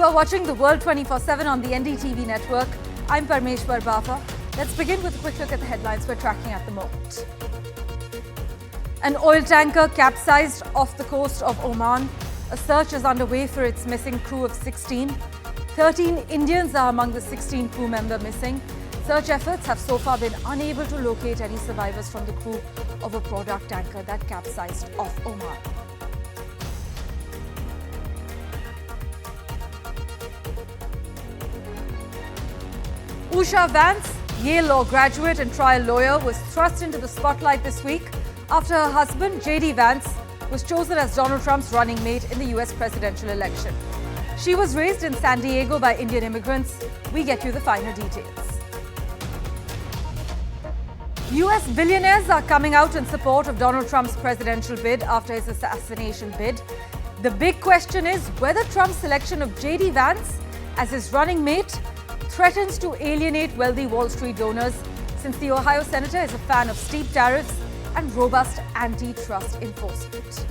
You are watching The World 24/7 on the NDTV network. I'm Parmeshwar Bafa. Let's begin with a quick look at the headlines we're tracking at the moment. An oil tanker capsized off the coast of Oman. A search is underway for its missing crew of 16. 13 Indians are among the 16 crew members missing. Search efforts have so far been unable to locate any survivors from the crew of a product tanker that capsized off Oman. Usha Vance, Yale law graduate and trial lawyer, was thrust into the spotlight this week after her husband, J.D. Vance, was chosen as Donald Trump's running mate in the U.S. presidential election. She was raised in San Diego by Indian immigrants. We get you the finer details. U.S. billionaires are coming out in support of Donald Trump's presidential bid after his assassination bid. The big question is whether Trump's selection of J.D. Vance as his running mate threatens to alienate wealthy Wall Street donors, since the Ohio senator is a fan of steep tariffs and robust antitrust enforcement.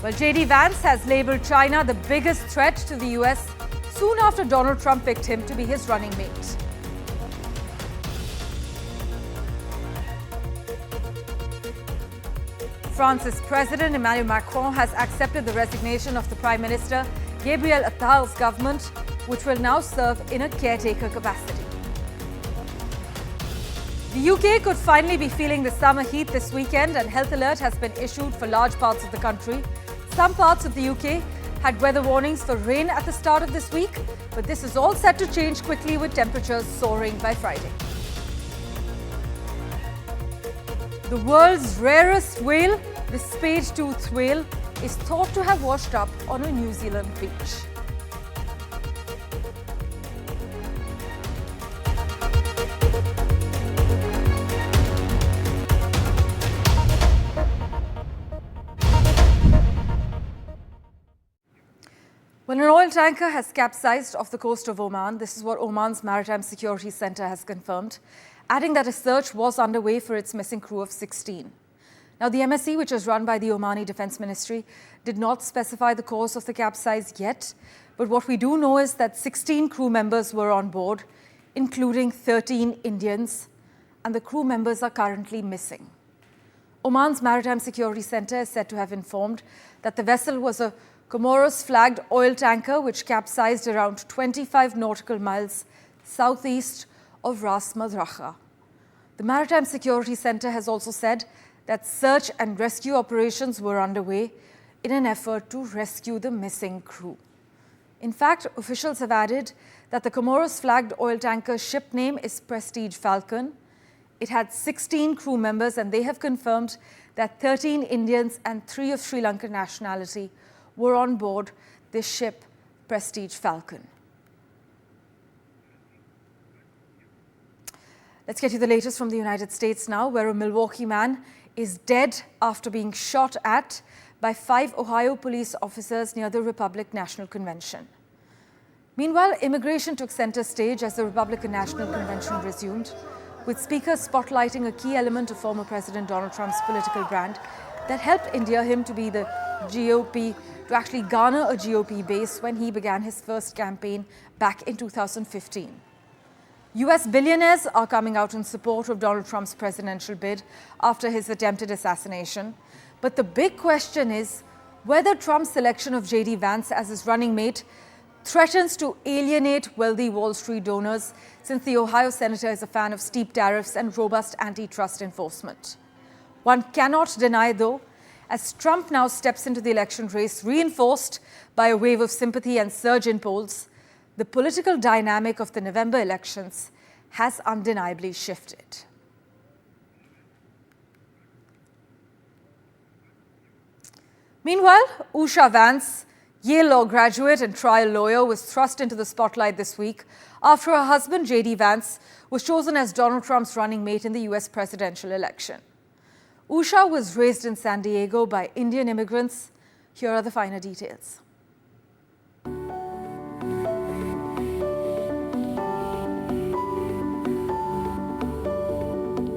Well, J.D. Vance has labelled China the biggest threat to the U.S. soon after Donald Trump picked him to be his running mate. France's President Emmanuel Macron has accepted the resignation of the Prime Minister Gabriel Attal's government, which will now serve in a caretaker capacity. The UK could finally be feeling the summer heat this weekend. An health alert has been issued for large parts of the country. Some parts of the UK had weather warnings for rain at the start of this week, but this is all set to change quickly with temperatures soaring by Friday. The world's rarest whale, the spade-toothed whale, is thought to have washed up on a New Zealand beach. When an oil tanker has capsized off the coast of Oman, this is what Oman's Maritime Security Centre has confirmed, adding that a search was underway for its missing crew of 16. Now, the MSC, which is run by the Omani Defence Ministry, did not specify the cause of the capsize yet. But what we do know is that 16 crew members were on board, including 13 Indians, and the crew members are currently missing. Oman's Maritime Security Centre is said to have informed that the vessel was a Comoros-flagged oil tanker which capsized around 25 nautical miles southeast of Ras Madrakah. The Maritime Security Centre has also said that search and rescue operations were underway in an effort to rescue the missing crew. In fact, officials have added that the Comoros-flagged oil tanker's ship name is Prestige Falcon. It had 16 crew members, and they have confirmed that 13 Indians and 3 of Sri Lankan nationality were on board this ship, Prestige Falcon. Let's get you the latest from the United States now, where a Milwaukee man is dead after being shot at by 5 Ohio police officers near the Republican National Convention. Meanwhile, immigration took center stage as the Republican National Convention resumed, with speakers spotlighting a key element of former President Donald Trump's political brand that helped endear him to be the GOP, to actually garner a GOP base when he began his first campaign back in 2015. U.S. billionaires are coming out in support of Donald Trump's presidential bid after his attempted assassination. But the big question is whether Trump's selection of J.D. Vance as his running mate threatens to alienate wealthy Wall Street donors, since the Ohio senator is a fan of steep tariffs and robust antitrust enforcement. One cannot deny, though, as Trump now steps into the election race reinforced by a wave of sympathy and surge in polls, the political dynamic of the November elections has undeniably shifted. Meanwhile, Usha Vance, Yale law graduate and trial lawyer, was thrust into the spotlight this week after her husband, J.D. Vance, was chosen as Donald Trump's running mate in the U.S. presidential election. Usha was raised in San Diego by Indian immigrants. Here are the finer details.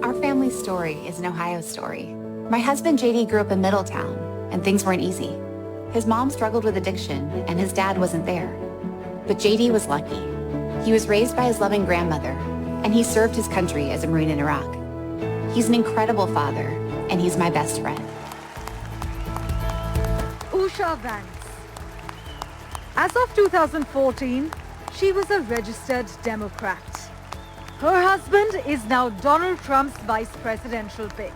Our family story is an Ohio story. My husband, JD, grew up in Middletown, and things weren't easy. His mom struggled with addiction, and his dad wasn't there. But JD was lucky. He was raised by his loving grandmother, and he served his country as a Marine in Iraq. He's an incredible father, and he's my best friend. Usha Vance. As of 2014, she was a registered Democrat. Her husband is now Donald Trump's vice presidential pick.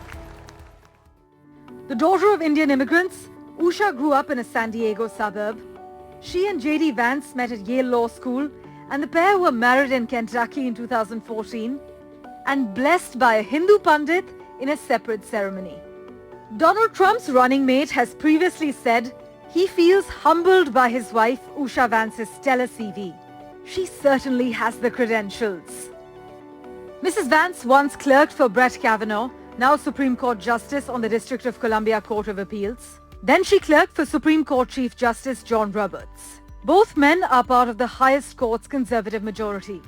The daughter of Indian immigrants, Usha grew up in a San Diego suburb. She and JD Vance met at Yale Law School, and the pair were married in Kentucky in 2014 and blessed by a Hindu Pandit in a separate ceremony. Donald Trump's running mate has previously said he feels humbled by his wife Usha Vance's stellar CV. She certainly has the credentials. Mrs. Vance once clerked for Brett Kavanaugh, now Supreme Court Justice on the District of Columbia Court of Appeals. Then she clerked for Supreme Court Chief Justice John Roberts. Both men are part of the highest court's conservative majority.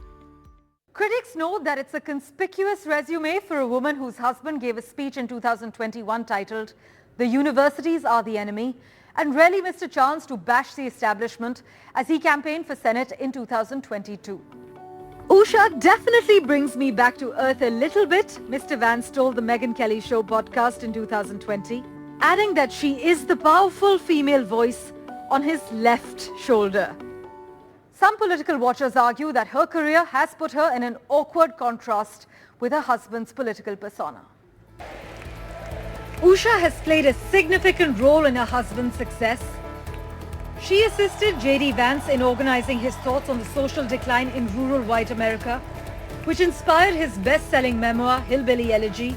Critics note that it's a conspicuous resume for a woman whose husband gave a speech in 2021 titled, "The Universities Are the Enemy," and rarely missed a chance to bash the establishment as he campaigned for Senate in 2022. Usha definitely brings me back to earth a little bit, Mr. Vance told the Megyn Kelly Show podcast in 2020, adding that she is the powerful female voice on his left shoulder. Some political watchers argue that her career has put her in an awkward contrast with her husband's political persona. Usha has played a significant role in her husband's success. She assisted JD Vance in organizing his thoughts on the social decline in rural white America, which inspired his best-selling memoir, Hillbilly Elegy,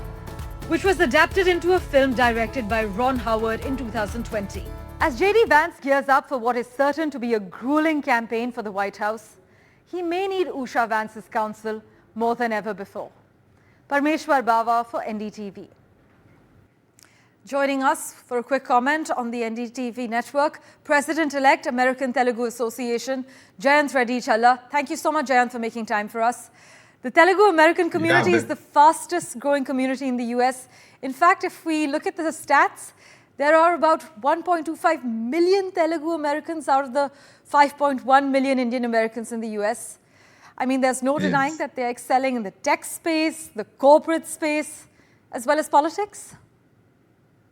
which was adapted into a film directed by Ron Howard in 2020. As JD Vance gears up for what is certain to be a grueling campaign for the White House, he may need Usha Vance's counsel more than ever before. Parmeshwar Bawa for NDTV. Joining us for a quick comment on the NDTV network, President-elect American Telugu Association, Jayant Reddy Challa. Thank you so much, Jayant, for making time for us. The Telugu American community is the fastest growing community in the US. In fact, if we look at the stats, there are about 1.25 million Telugu Americans out of the 5.1 million Indian Americans in the US. I mean, there's no denying that they're excelling in the tech space, the corporate space, as well as politics.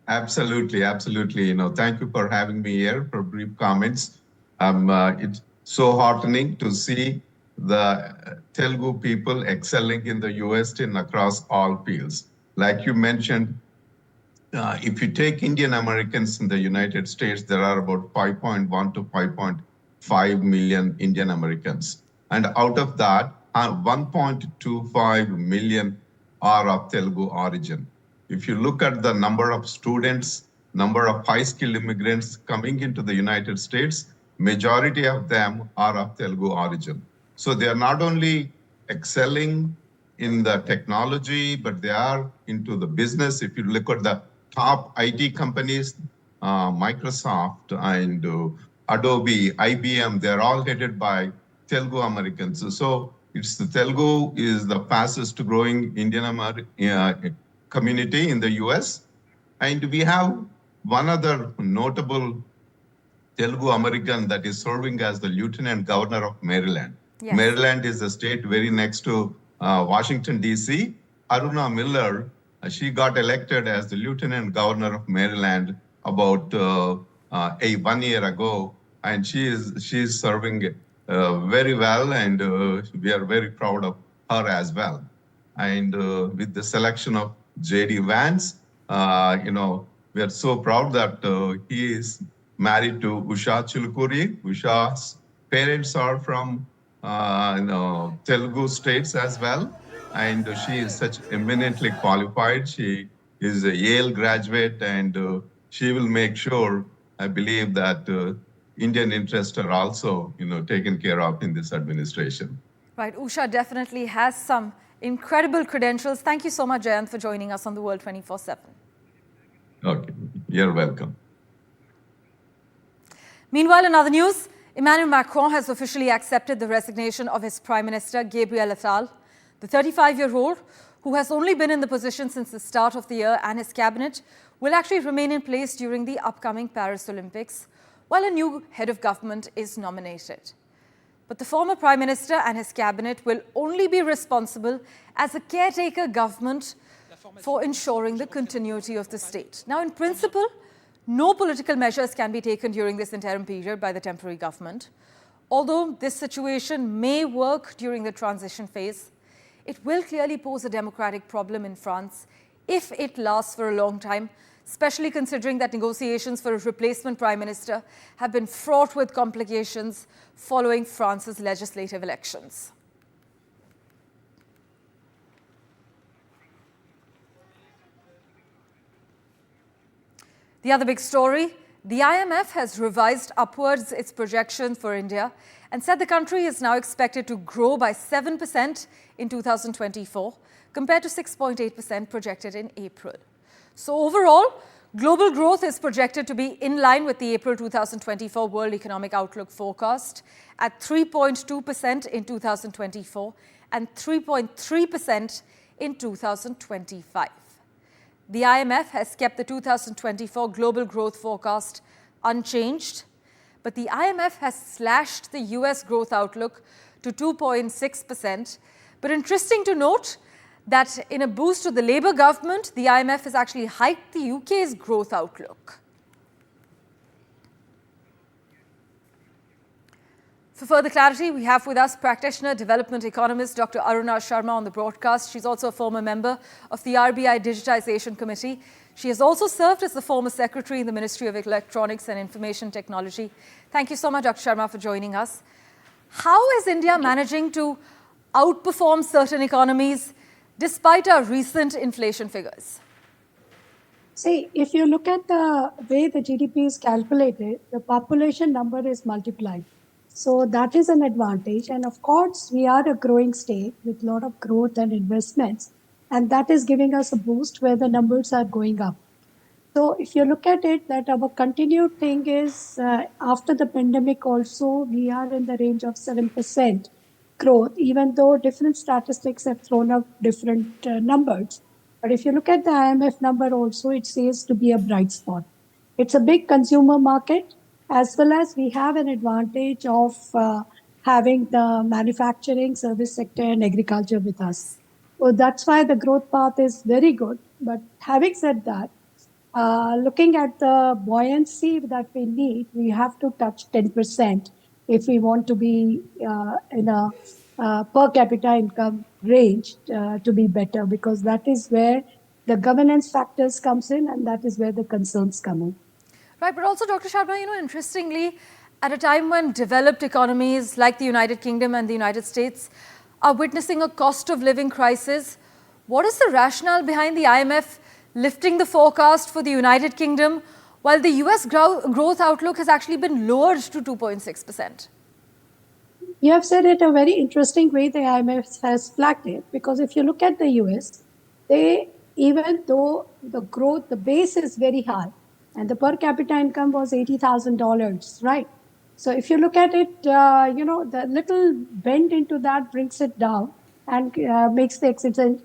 Absolutely, absolutely. Thank you for having me here for brief comments. It's so heartening to see the Telugu people excelling in the US and across all fields. Like you mentioned, if you take Indian Americans in the United States, there are about 5.1 to 5.5 million Indian Americans. And out of that, 1.25 million are of Telugu origin. If you look at the number of students, number of high-skilled immigrants coming into the United States, majority of them are of Telugu origin. So they are not only excelling in the technology, but they are into the business. If you look at the top IT companies, Microsoft and Adobe, IBM, they're all headed by Telugu Americans. So it's the Telugu is the fastest growing Indian American community in the US. And we have one other notable Telugu American that is serving as the Lieutenant Governor of Maryland. Yes. Maryland is a state very next to Washington, D.C. Aruna Miller, she got elected as the Lieutenant Governor of Maryland about 1 year ago. And she is serving very well, and we are very proud of her as well. And with the selection of JD Vance, we are so proud that he is married to Usha Chilukuri. Usha's parents are from Telugu states as well, and she is such eminently qualified. She is a Yale graduate, and she will make sure, I believe, that Indian interests are also, taken care of in this administration. Right, Usha definitely has some incredible credentials. Thank you so much, Jayant, for joining us on The World 24/7. Okay, you're welcome. Meanwhile, in other news, Emmanuel Macron has officially accepted the resignation of his Prime Minister, Gabriel Attal. The 35-year-old, who has only been in the position since the start of the year, and his cabinet will actually remain in place during the upcoming Paris Olympics. while a new head of government is nominated. But the former Prime Minister and his cabinet will only be responsible as a caretaker government for ensuring the continuity of the state. Now, in principle, no political measures can be taken during this interim period by the temporary government. Although this situation may work during the transition phase, it will clearly pose a democratic problem in France if it lasts for a long time, especially considering that negotiations for a replacement prime minister have been fraught with complications following France's legislative elections. The other big story, the IMF has revised upwards its projections for India and said the country is now expected to grow by 7% in 2024 compared to 6.8% projected in April. So overall, global growth is projected to be in line with the April 2024 World Economic Outlook forecast at 3.2% in 2024 and 3.3% in 2025. The IMF has kept the 2024 global growth forecast unchanged, but the IMF has slashed the US growth outlook to 2.6%. But interesting to note that in a boost to the Labour government, the IMF has actually hiked the UK's growth outlook. For further clarity, we have with us practitioner, development economist Dr. Aruna Sharma on the broadcast. She's also a former member of the RBI Digitization Committee. She has also served as the former secretary in the Ministry of Electronics and Information Technology. Thank you so much, Dr. Sharma, for joining us. How is India managing to outperform certain economies despite our recent inflation figures? See, if you look at the way the GDP is calculated, the population number is multiplied. So that is an advantage. And of course, we are a growing state with a lot of growth and investments. And that is giving us a boost where the numbers are going up. So if you look at it, that our continued thing is after the pandemic also, we are in the range of 7% growth, even though different statistics have thrown up different numbers. But if you look at the IMF number also, it says to be a bright spot. It's a big consumer market, as well as we have an advantage of having the manufacturing, service sector and agriculture with us. So that's why the growth path is very good. But having said that, looking at the buoyancy that we need, we have to touch 10% if we want to be in a per capita income range to be better, because that is where the governance factors comes in and that is where the concerns come in. Right, but also, Dr. Sharma, interestingly, at a time when developed economies like the United Kingdom and the United States are witnessing a cost of living crisis, what is the rationale behind the IMF lifting the forecast for the United Kingdom while the US growth outlook has actually been lowered to 2.6%? You have said it a very interesting way the IMF has flagged it, because if you look at the US, even though the growth, the base is very high, and the per capita income was $80,000, right? So if you look at it, the little bend into that brings it down and makes the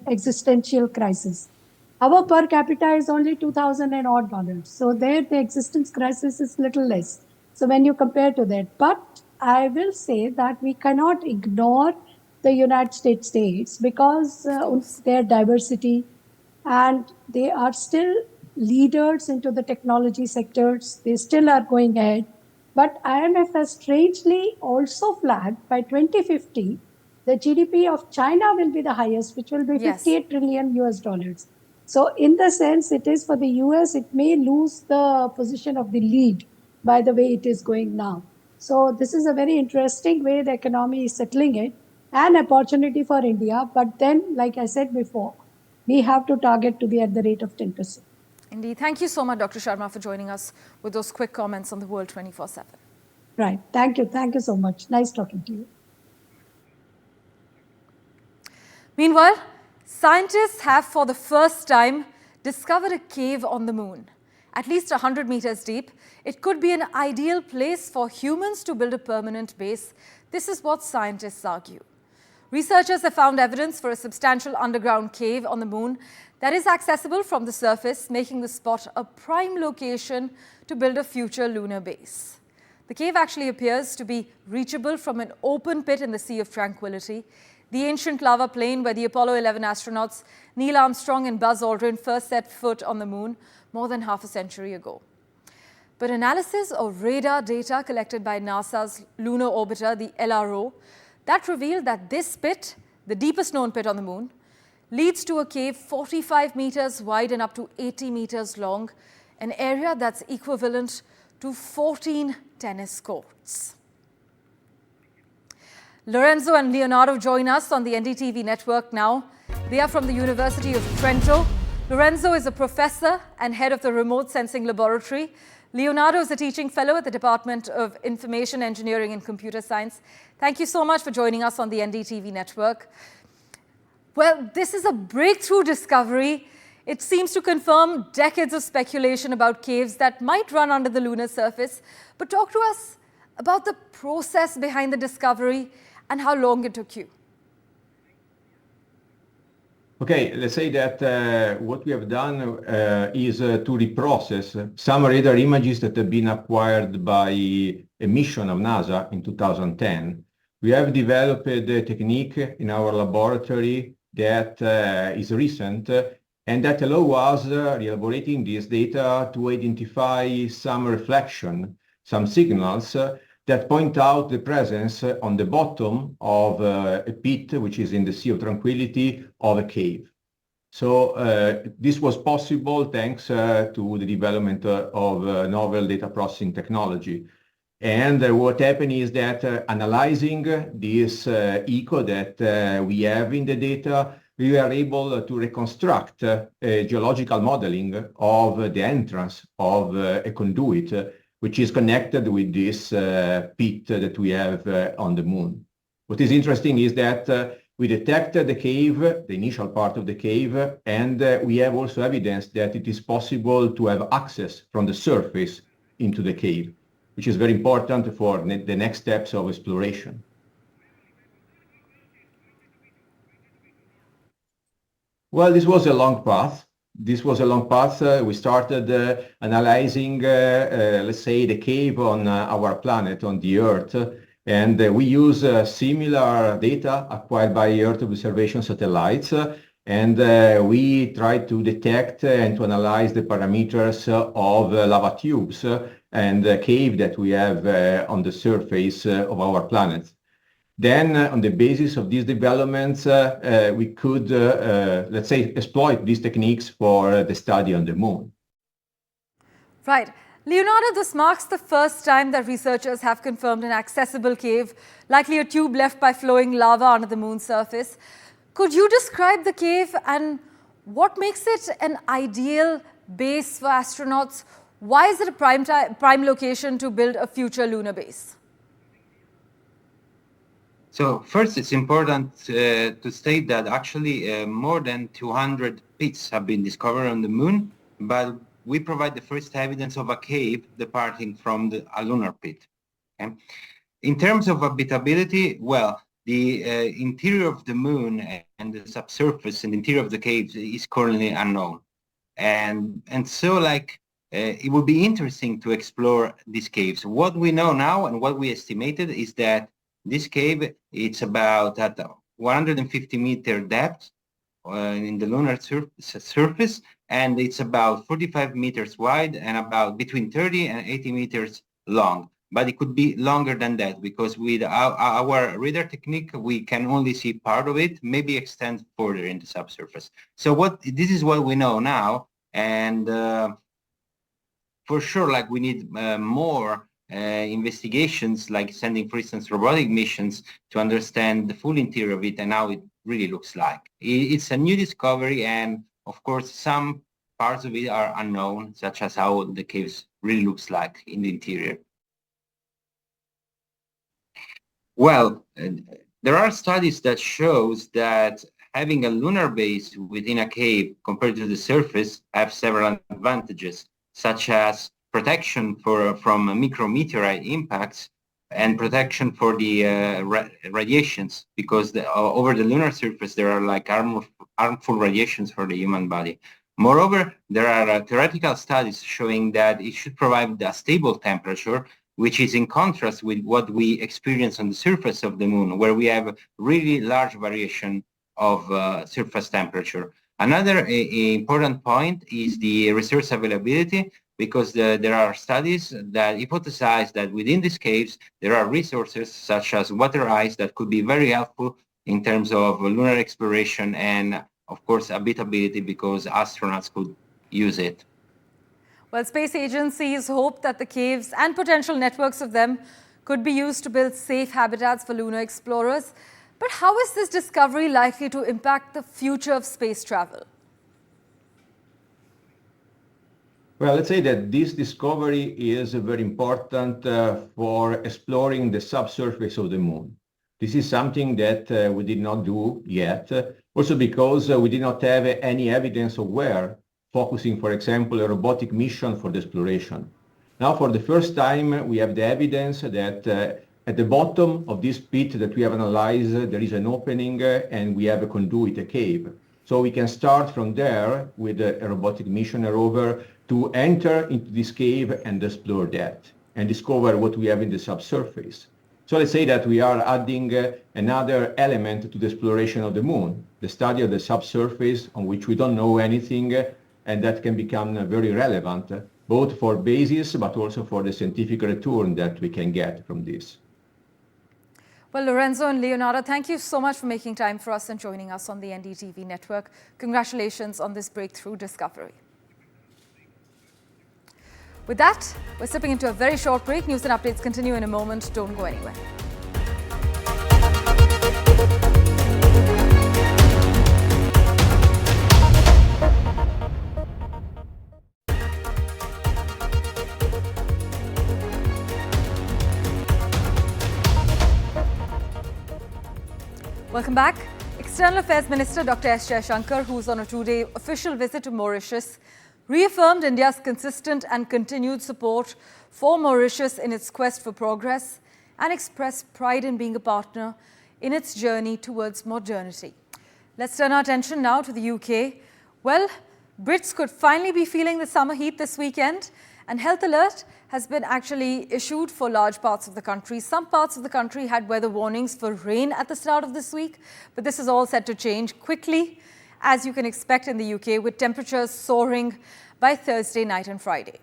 existential crisis. Our per capita is only $2,000 and odd dollars. So there the existence crisis is little less. So when you compare to that, but I will say that we cannot ignore the United States because their diversity, and they are still leaders into the technology sectors. They still are going ahead. But IMF has strangely also flagged by 2050, the GDP of China will be the highest, which will be 58 trillion US dollars. So in the sense, it is for the US, it may lose the position of the lead by the way it is going now. So this is a very interesting way the economy is settling it, an opportunity for India. But then, like I said before, we have to target to be at the rate of 10%. Indeed. Thank you so much, Dr. Sharma, for joining us with those quick comments on the World 24/7. Right. Thank you. Thank you so much. Nice talking to you. Meanwhile, scientists have for the first time discovered a cave on the moon. At least 100 meters deep, it could be an ideal place for humans to build a permanent base. This is what scientists argue. Researchers have found evidence for a substantial underground cave on the moon that is accessible from the surface, making the spot a prime location to build a future lunar base. The cave actually appears to be reachable from an open pit in the Sea of Tranquility, the ancient lava plain where the Apollo 11 astronauts Neil Armstrong and Buzz Aldrin first set foot on the moon more than half a century ago. But analysis of radar data collected by NASA's lunar orbiter, the LRO, that revealed that this pit, the deepest known pit on the moon, leads to a cave 45 meters wide and up to 80 meters long, an area that's equivalent to 14 tennis courts. Lorenzo and Leonardo join us on the NDTV network now. They are from the University of Trento. Lorenzo is a professor and head of the Remote Sensing Laboratory. Leonardo is a teaching fellow at the Department of Information Engineering and Computer Science. Thank you so much for joining us on the NDTV network. Well, this is a breakthrough discovery. It seems to confirm decades of speculation about caves that might run under the lunar surface. But talk to us about the process behind the discovery and how long it took you. Okay, let's say that what we have done is to reprocess some radar images that have been acquired by a mission of NASA in 2010. We have developed a technique in our laboratory that is recent and that allows us, elaborating this data, to identify some reflection, some signals that point out the presence on the bottom of a pit, which is in the Sea of Tranquility, of a cave. So this was possible thanks to the development of novel data processing technology. And what happened is that analyzing this echo that we have in the data, we are able to reconstruct a geological modeling of the entrance of a conduit, which is connected with this pit that we have on the moon. What is interesting is that we detected the cave, the initial part of the cave, and we have also evidence that it is possible to have access from the surface into the cave, which is very important for the next steps of exploration. Well, this was a long path. We started analyzing, let's say, the cave on our planet, on the Earth, and we use similar data acquired by Earth observation satellites, and we try to detect and to analyze the parameters of lava tubes and the cave that we have on the surface of our planet. Then, on the basis of these developments, we could, let's say, exploit these techniques for the study on the moon. Right. Leonardo, this marks the first time that researchers have confirmed an accessible cave, likely a tube left by flowing lava under the moon's surface. Could you describe the cave and what makes it an ideal base for astronauts? Why is it a prime location to build a future lunar base? So first, it's important to state that actually more than 200 pits have been discovered on the moon, but we provide the first evidence of a cave departing from a lunar pit. Okay? In terms of habitability, well, the interior of the moon and the subsurface and the interior of the caves is currently unknown. And so it would be interesting to explore these caves. What we know now and what we estimated is that this cave, it's about at 150-meter depth in the lunar surface, and it's about 45 meters wide and about between 30 and 80 meters long. But it could be longer than that because with our radar technique, we can only see part of it, maybe extend further in the subsurface. So this is what we know now, and for sure, we need more investigations, like sending, for instance, robotic missions to understand the full interior of it and how it really looks like. It's a new discovery, and of course, some parts of it are unknown, such as how the caves really looks like in the interior. Well, there are studies that shows that having a lunar base within a cave compared to the surface have several advantages, such as protection from micrometeorite impacts and protection for the radiations, because over the lunar surface there are harmful radiations for the human body. Moreover, there are theoretical studies showing that it should provide a stable temperature which is in contrast with what we experience on the surface of the moon, where we have really large variation of surface temperature. Another important point is the resource availability, because there are studies that hypothesize that within these caves, there are resources such as water ice that could be very helpful in terms of lunar exploration and, of course, habitability, because astronauts could use it. Well, space agencies hope that the caves and potential networks of them could be used to build safe habitats for lunar explorers. But how is this discovery likely to impact the future of space travel? Well, let's say that this discovery is very important for exploring the subsurface of the moon. This is something that we did not do yet, also because we did not have any evidence of where, focusing, for example, a robotic mission for the exploration. Now, for the first time, we have the evidence that at the bottom of this pit that we have analyzed, there is an opening and we have a conduit, a cave. So we can start from there with a robotic mission, a rover, to enter into this cave and explore that and discover what we have in the subsurface. So let's say that we are adding another element to the exploration of the moon, the study of the subsurface on which we don't know anything, and that can become very relevant, both for basis but also for the scientific return that we can get from this. Well, Lorenzo and Leonardo, thank you so much for making time for us and joining us on the NDTV network. Congratulations on this breakthrough discovery. With that, we're stepping into a very short break. News and updates continue in a moment. Don't go anywhere. Welcome back. External Affairs Minister Dr. S. Jaishankar, who's on a two-day official visit to Mauritius, reaffirmed India's consistent and continued support for Mauritius in its quest for progress and expressed pride in being a partner in its journey towards modernity. Let's turn our attention now to the UK. Well, Brits could finally be feeling the summer heat this weekend, and health alert has been actually issued for large parts of the country. Some parts of the country had weather warnings for rain at the start of this week, but this is all set to change quickly, as you can expect in the UK, with temperatures soaring by Thursday night and Friday.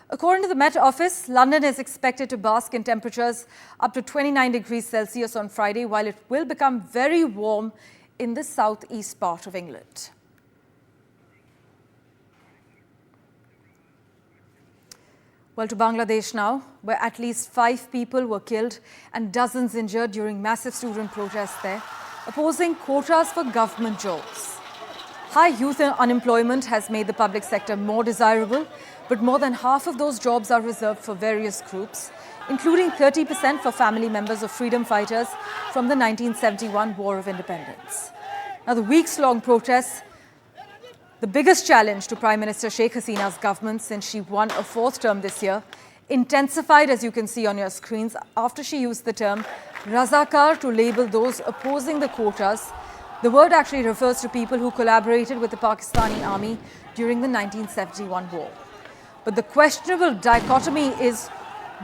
According to the Met Office, London is expected to bask in temperatures up to 29 degrees Celsius on Friday, while it will become very warm in the southeast part of England. Well, to Bangladesh now, where at least 5 people were killed and dozens injured during massive student protests there, opposing quotas for government jobs. High youth unemployment has made the public sector more desirable, but more than half of those jobs are reserved for various groups, including 30% for family members of freedom fighters from the 1971 War of Independence. Now, the weeks-long protests, the biggest challenge to Prime Minister Sheikh Hasina's government since she won a 4th term this year, intensified, as you can see on your screens, after she used the term Razakar to label those opposing the quotas. The word actually refers to people who collaborated with the Pakistani army during the 1971 war. But the questionable dichotomy is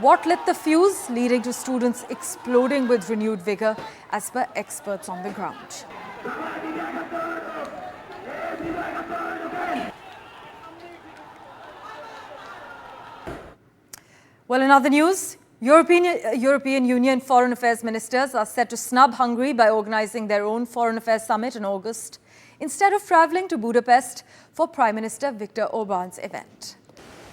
what lit the fuse, leading to students exploding with renewed vigor, as per experts on the ground. Well, in other news, European Union foreign affairs ministers are set to snub Hungary by organizing their own foreign affairs summit in August, instead of traveling to Budapest for Prime Minister Viktor Orban's event.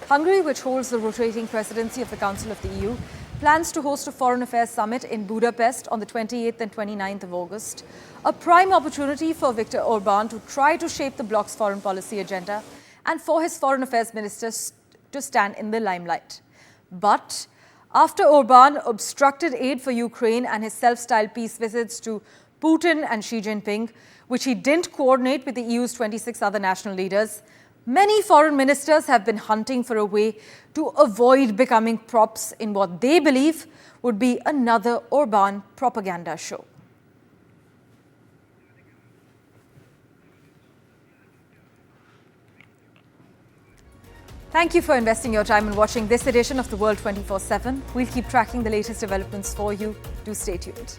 Hungary, which holds the rotating presidency of the Council of the EU, plans to host a foreign affairs summit in Budapest on the 28th and 29th of August, a prime opportunity for Viktor Orban to try to shape the bloc's foreign policy agenda and for his foreign affairs ministers to stand in the limelight. But after Orban obstructed aid for Ukraine and his self-styled peace visits to Putin and Xi Jinping, which he didn't coordinate with the EU's 26 other national leaders, many foreign ministers have been hunting for a way to avoid becoming props in what they believe would be another Orban propaganda show. Thank you for investing your time in watching this edition of The World 24/7. We'll keep tracking the latest developments for you. Do stay tuned.